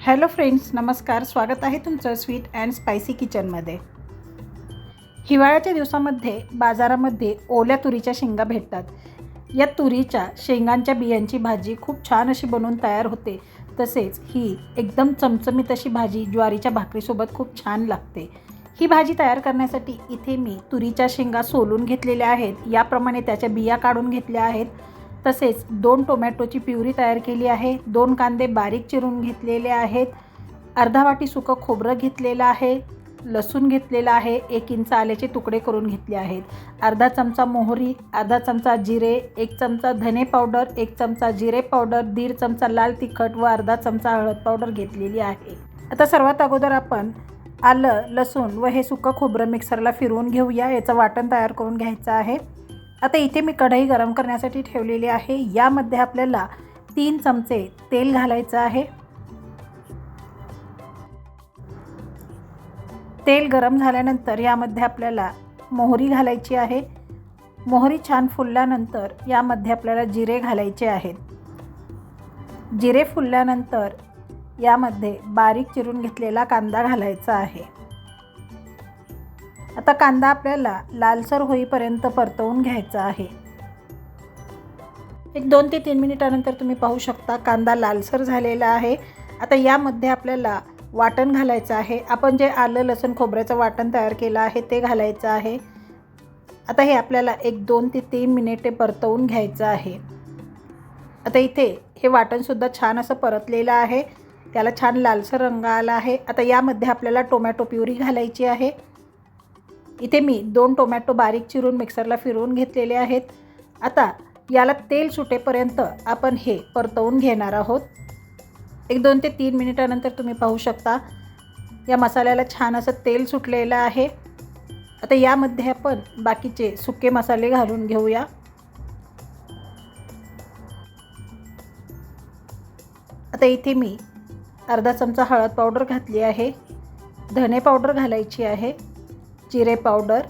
Hello friends, नमस्कार. स्वागत आहे तुमचं स्वीट अँड स्पायसी किचनमध्ये. हिवाळ्याच्या दिवसामध्ये बाजारामध्ये ओल्या तुरीच्या शेंगा भेटतात. या तुरीच्या शेंगांच्या बियांची भाजी खूप छान अशी बनवून तयार होते. तसेच ही एकदम चमचमीत अशी भाजी ज्वारीच्या भाकरीसोबत खूप छान लागते. ही भाजी तयार करण्यासाठी इथे मी तुरीच्या शेंगा सोलून घेतलेल्या आहेत. याप्रमाणे त्याच्या बिया काढून घेतल्या आहेत. तसेच 2 टोमॅटोची प्युरी तयार केली आहे. 2 कांदे बारीक चिरून घेतलेले आहेत. अर्धा वाटी सुकं खोबरं घेतलेलं आहे. लसूण घेतलेला आहे. 1 इंच आल्याचे तुकडे करून घेतले आहेत. अर्धा चमचा मोहरी, अर्धा चमचा जिरे, 1 चमचा धने पावडर, 1 चमचा जिरे पावडर, 1.5 चमचा लाल तिखट व अर्धा चमचा हळद पावडर घेतलेली आहे. आता सर्वात अगोदर आपण आलं, लसूण व हे सुकं खोबरं मिक्सरला फिरवून घेऊया. याचं वाटण तयार करून घ्यायचं आहे. आता इथे मी कढई गरम करण्यासाठी ठेवलेली आहे. यामध्ये आपल्याला 3 चमचे तेल घालायचं आहे. तेल गरम झाल्यानंतर यामध्ये आपल्याला मोहरी घालायची आहे. मोहरी छान फुलल्यानंतर यामध्ये आपल्याला जिरे घालायचे आहेत. जिरे फुलल्यानंतर यामध्ये बारीक चिरून घेतलेला कांदा घालायचा आहे. आता कांदा आपल्याला लालसर होईपर्यंत परतवून घ्यायचा आहे. 2 ते 3 मिनिटानंतर तुम्ही पाहू शकता कांदा लालसर झालेला आहे. आता यामध्ये आपल्याला वाटण घालायचं आहे. आपण जे आलं लसूण खोबऱ्याचं वाटण तयार केलं आहे ते घालायचं आहे. आता हे आपल्याला 2 ते 3 मिनिटे परतवून घ्यायचं आहे. आता इथे हे वाटणसुद्धा छान असं परतलेलं आहे. त्याला छान लालसर रंग आला आहे. आता यामध्ये आपल्याला टोमॅटो प्युरी घालायची आहे. इथे मी 2 टोमॅटो बारीक चिरून मिक्सरला फिरवून घेतलेले आहेत. आता याला तेल सुटेपर्यंत आपण हे परतवून घेणार आहोत. 2 ते 3 मिनिटानंतर तुम्ही पाहू शकता या मसाल्याला छान असं तेल सुटलेलं आहे. आता यामध्ये आपण बाकीचे सुके मसाले घालून घेऊया. आता इथे मी अर्धा चमचा हळद पावडर घातली आहे. धने पावडर घालायची आहे. जिरे पावडर,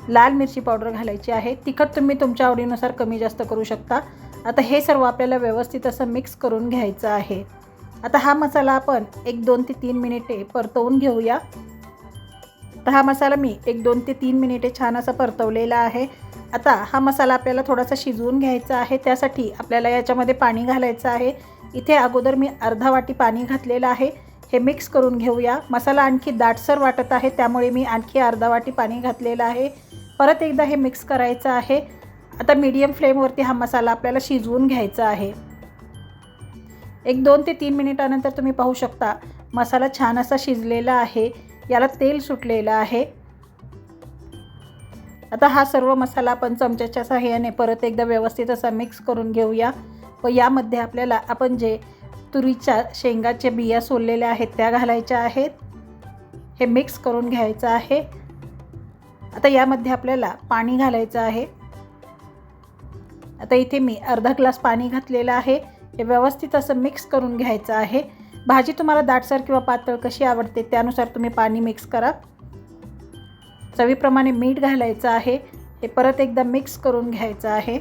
लाल मिरची पावडर घालायची आहे. तिखट तुम्ही तुमच्या आवडीनुसार कमी जास्त करू शकता. आता हे सर्व आपल्याला व्यवस्थित असं मिक्स करून घ्यायचं आहे. आता हा मसाला आपण 2 ते 3 मिनिटे परतवून घेऊया. तर हा मसाला मी 2 ते 3 मिनिटे छान असा परतवलेला आहे. आता हा मसाला आपल्याला थोडासा शिजवून घ्यायचा आहे. त्यासाठी आपल्याला याच्यामध्ये पाणी घालायचं आहे. इथे अगोदर मी अर्धा वाटी पाणी घातलेलं आहे. हे मिक्स करून घेऊया. मसाला आणखी दाटसर वाटत आहे त्यामुळे मी आणखी अर्धा वाटी पाणी घातलेलं आहे. परत एकदा हे मिक्स करायचं आहे. आता मीडियम फ्लेमवरती हा मसाला आपल्याला शिजवून घ्यायचा आहे. 2 ते 3 मिनिटानंतर तुम्ही पाहू शकता मसाला छान असा शिजलेला आहे. याला तेल सुटलेलं आहे. आता हा सर्व मसाला आपण चमच्याच्या सहाय्याने परत एकदा व्यवस्थित असा मिक्स करून घेऊया. व यामध्ये आपल्याला आपण जे तुरीच्या शेंगाच्या बिया सोललेल्या आहेत त्या घालायच्या आहेत. हे मिक्स करून घ्यायचं आहे. आता यामध्ये आपल्याला पाणी घालायचं आहे. आता इथे मी अर्धा ग्लास पाणी घातलेलं आहे. हे व्यवस्थित असं मिक्स करून घ्यायचं आहे. भाजी तुम्हाला दाटसर किंवा पातळ कशी आवडते त्यानुसार तुम्ही पाणी मिक्स करा. चवीप्रमाणे मीठ घालायचं आहे. हे परत एकदा मिक्स करून घ्यायचं आहे.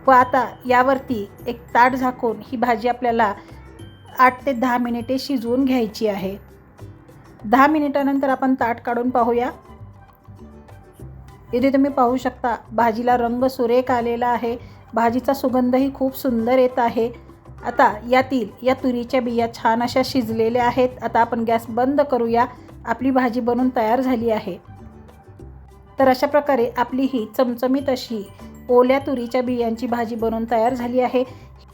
व आता यावरती एक ताट झाकून ही भाजी आपल्याला 8 ते 10 मिनिटे शिजवून घ्यायची आहे. 10 मिनिटानंतर आपण ताट काढून पाहूया. इथे तुम्ही पाहू शकता भाजीला रंग सुरेख आलेला आहे. भाजीचा सुगंधही खूप सुंदर येत आहे. आता या तुरीच्या बिया छान अशा शिजलेल्या आहेत. आता आपण गॅस बंद करूया. आपली भाजी बनून तयार झाली आहे. तर अशा प्रकारे आपली ही चमचमीत अशी ओल्या तुरीच्या बियांची भाजी बनवून तयार झाली आहे.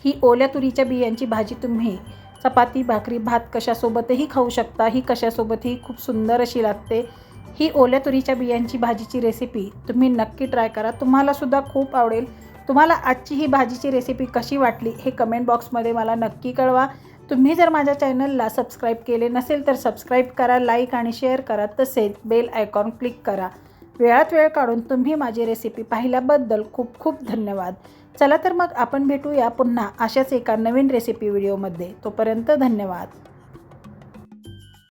ही ओल्या तुरीच्या बियांची भाजी तुम्ही चपाती, भाकरी, भात कशासोबतही खाऊ शकता. ही कशासोबतही खूप सुंदर अशी लागते. ही ओल्या तुरीच्या बियांची भाजीची रेसिपी तुम्ही नक्की ट्राय करा. तुम्हालासुद्धा खूप आवडेल. तुम्हाला आजची ही भाजीची रेसिपी कशी वाटली हे कमेंट बॉक्समध्ये मला नक्की कळवा. तुम्ही जर माझ्या चॅनलला सबस्क्राईब केले नसेल तर सबस्क्राईब करा, लाईक आणि शेअर करा. तसेच बेल आयकॉन क्लिक करा. वेळात वेळ काढून तुम्ही माझी रेसिपी पाहिल्याबद्दल खूप खूप धन्यवाद. चला तर मग आपण भेटूया पुन्हा अशाच एका नवीन रेसिपी व्हिडिओमध्ये. तोपर्यंत धन्यवाद.